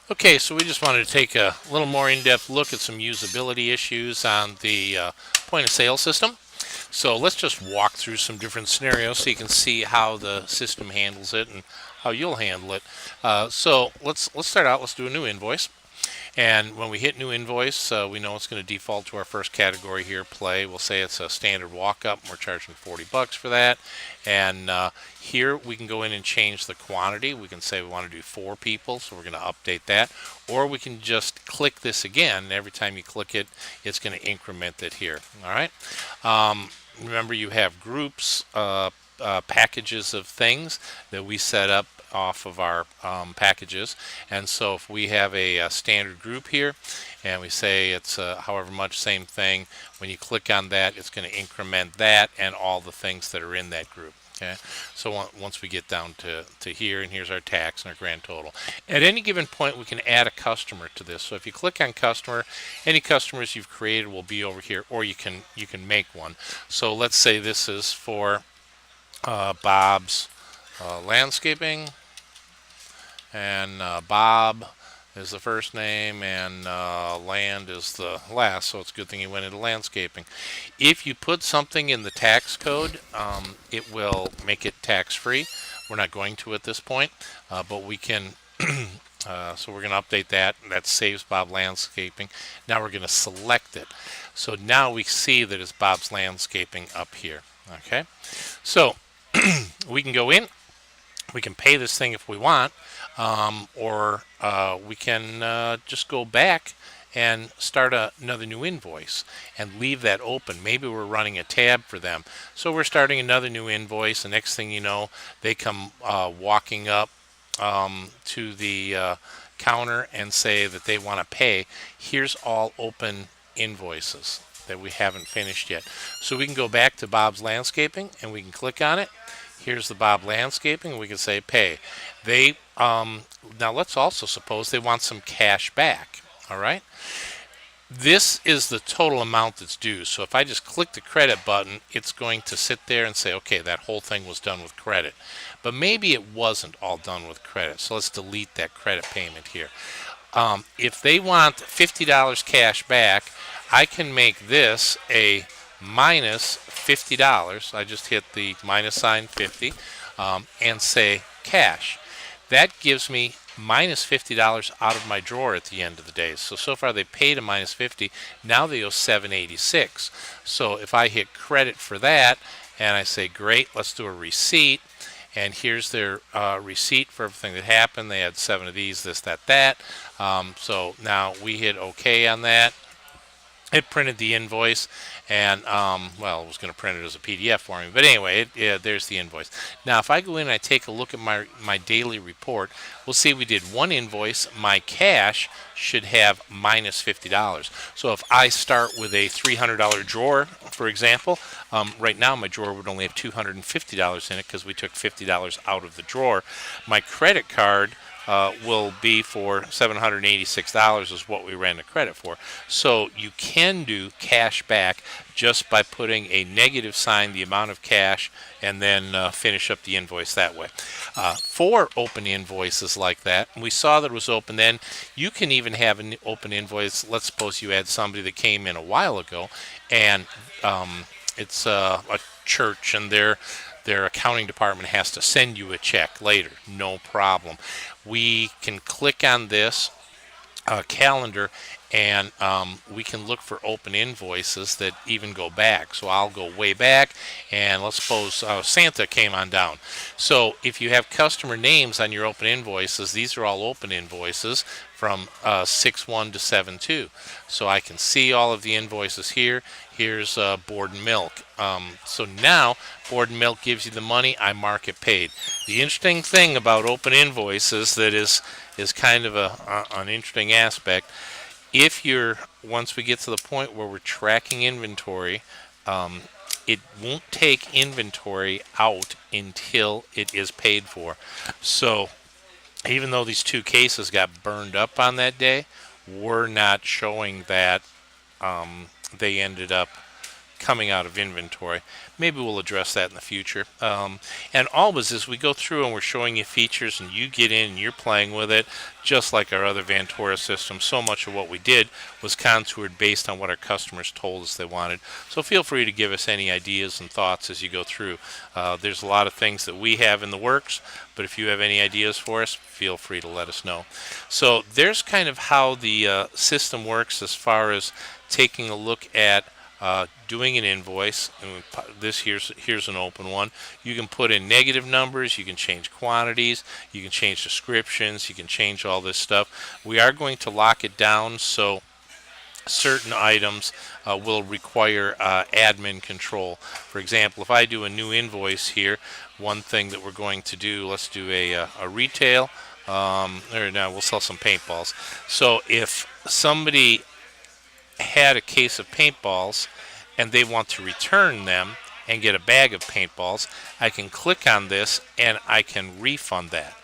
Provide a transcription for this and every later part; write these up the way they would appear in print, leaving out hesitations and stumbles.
Okay, so we just wanted to take a little more in-depth look at some usability issues on the point of sale system. So let's just walk through some different scenarios so you can see how the system handles it and how you'll handle it. So let's start out. Let's do a new invoice. And when we hit new invoice, we know it's going to default to our first category here, play. We'll say it's a standard walk-up. We're charging $40 for that. And here we can go in and change the quantity. We can say we want to do 4 people, so we're going to update that. Or we can just click this again. Every time you click it, it's going to increment it here. All right. Remember, you have groups, packages of things that we set up off of our packages. And so if we have a standard group here and we say it's however much, same thing, when you click on that, it's going to increment that and all the things that are in that group. Okay, so once we get down to here, and here's our tax and our grand total. At any given point, we can add a customer to this. So if you click on customer, any customers you've created will be over here, or you can make one. So let's say this is for Bob's Landscaping, and Bob is the first name, and land is the last, so it's a good thing you went into landscaping. If you put something in the tax code, it will make it tax-free. We're not going to at this point, but we can. So we're going to update that. That saves Bob Landscaping. Now we're going to select it. So now we see that it's Bob's Landscaping up here. Okay, so we can go in. We can pay this thing if we want, or we can just go back and start another new invoice and leave that open. Maybe we're running a tab for them. So we're starting another new invoice. The next thing you know, they come walking up to the counter and say that they want to pay. Here's all open invoices that we haven't finished yet. So we can go back to Bob's Landscaping and we can click on it. Here's the Bob Landscaping. We can say pay. They now let's also suppose they want some cash back. All right. This is the total amount that's due. So if I just click the credit button, it's going to sit there and say, okay, that whole thing was done with credit. But maybe it wasn't all done with credit. So let's delete that credit payment here. If they want $50 cash back, I can make this a minus $50. I just hit the minus sign 50 and say cash. That gives me minus $50 out of my drawer at the end of the day. So far they paid a minus 50. Now they owe $786. So if I hit credit for that and I say great, let's do a receipt. And here's their receipt for everything that happened. They had 7 of these, this, that. So now we hit OK on that. It printed the invoice, and well, it was going to print it as a PDF for me. But anyway, there's the invoice. Now, if I go in and I take a look at my daily report, we'll see we did one invoice. My cash should have minus $50. So if I start with a $300 drawer, for example, right now my drawer would only have $250 in it because we took $50 out of the drawer. My credit card will be for $786 is what we ran the credit for. So you can do cash back just by putting a negative sign, the amount of cash, and then finish up the invoice that way. For open invoices like that, we saw that it was open then. You can even have an open invoice. Let's suppose you had somebody that came in a while ago, and it's a church, and their accounting department has to send you a check later. No problem. We can click on this calendar and we can look for open invoices that even go back. So I'll go way back, and let's suppose Santa came on down. So if you have customer names on your open invoices, these are all open invoices from 6/1 to 7/2. So I can see all of the invoices here. Here's Board and Milk. So now Board and Milk gives you the money. I mark it paid. The interesting thing about open invoices that is kind of an interesting aspect. If once we get to the point where we're tracking inventory, it won't take inventory out until it is paid for. So even though these 2 cases got burned up on that day, we're not showing that they ended up coming out of inventory. Maybe we'll address that in the future. And always as we go through and we're showing you features and you get in and you're playing with it, just like our other Vantora system, so much of what we did was contoured based on what our customers told us they wanted. So feel free to give us any ideas and thoughts as you go through. There's a lot of things that we have in the works, but if you have any ideas for us, feel free to let us know. So there's kind of how the system works as far as taking a look at doing an invoice. And this here's an open one. You can put in negative numbers, you can change quantities, you can change descriptions, you can change all this stuff. We are going to lock it down, so certain items will require admin control. For example, if I do a new invoice here, one thing that we're going to do, let's do a retail, or now we'll sell some paintballs. So if somebody had a case of paintballs and they want to return them and get a bag of paintballs, I can click on this and I can refund that.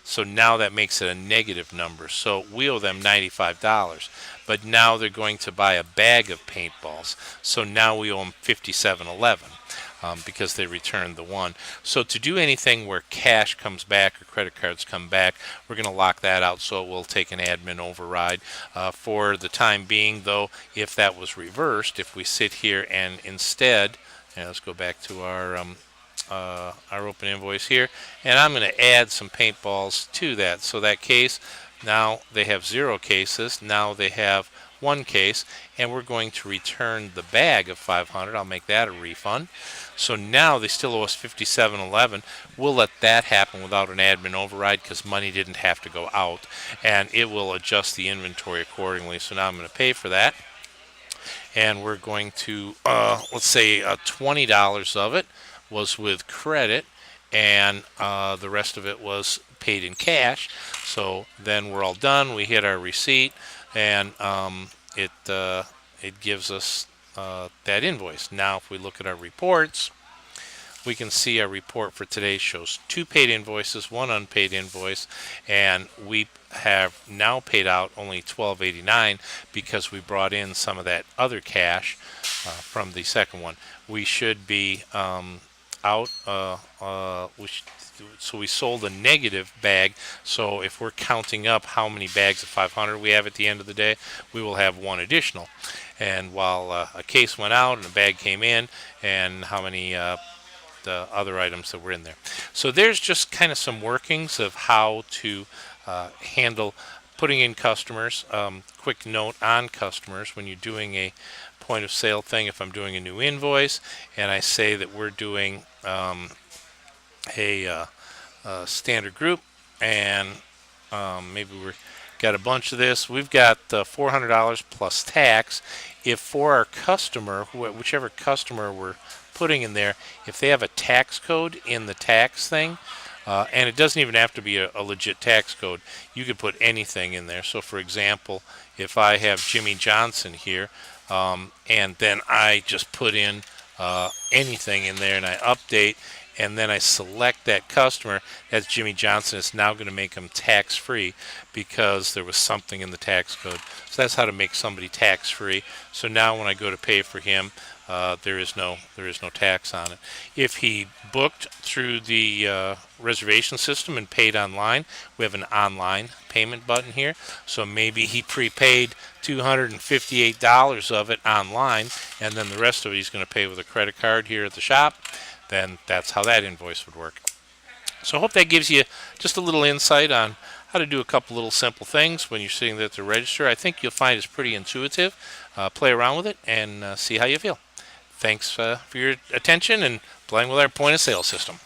So now that makes it a negative number. So we owe them $95, but now they're going to buy a bag of paintballs. So now we owe them $57.11 because they returned the one. So to do anything where cash comes back or credit cards come back, we're going to lock that out, so it will take an admin override. For the time being, though, if that was reversed, if we sit here and instead, and let's go back to our open invoice here, and I'm going to add some paintballs to that. So that case, now they have 0 cases, now they have 1 case, and we're going to return the bag of 500. I'll make that a refund. So now they still owe us $57.11. We'll let that happen without an admin override because money didn't have to go out, and it will adjust the inventory accordingly. So now I'm going to pay for that, and we're going to let's say $20 of it was with credit, and the rest of it was paid in cash. So then we're all done. We hit our receipt, and it gives us that invoice. Now if we look at our reports, we can see our report for today shows 2 paid invoices, 1 unpaid invoice, and we have now paid out only $12.89 because we brought in some of that other cash from the second one. We should be out, so we sold a negative bag. So if we're counting up how many bags of 500 we have at the end of the day, we will have 1 additional. And while a case went out and a bag came in, and how many the other items that were in there. So there's just kind of some workings of how to handle putting in customers. Quick note on customers: when you're doing a point of sale thing, if I'm doing a new invoice and I say that we're doing a standard group, and maybe we've got a bunch of this, we've got $400 plus tax. If for our customer, whichever customer we're putting in there, if they have a tax code in the tax thing, and it doesn't even have to be a legit tax code, you could put anything in there. So for example, if I have Jimmy Johnson here, and then I just put in anything in there and I update, and then I select that customer, that's Jimmy Johnson. It's now going to make him tax-free because there was something in the tax code. So that's how to make somebody tax-free. So now when I go to pay for him, there is no tax on it. If he booked through the reservation system and paid online, we have an online payment button here. So maybe he prepaid $258 of it online, and then the rest of it he's going to pay with a credit card here at the shop. Then that's how that invoice would work. So I hope that gives you just a little insight on how to do a couple little simple things when you're sitting there at the register. I think you'll find it's pretty intuitive. Play around with it and see how you feel. Thanks for your attention and playing with our point of sale system.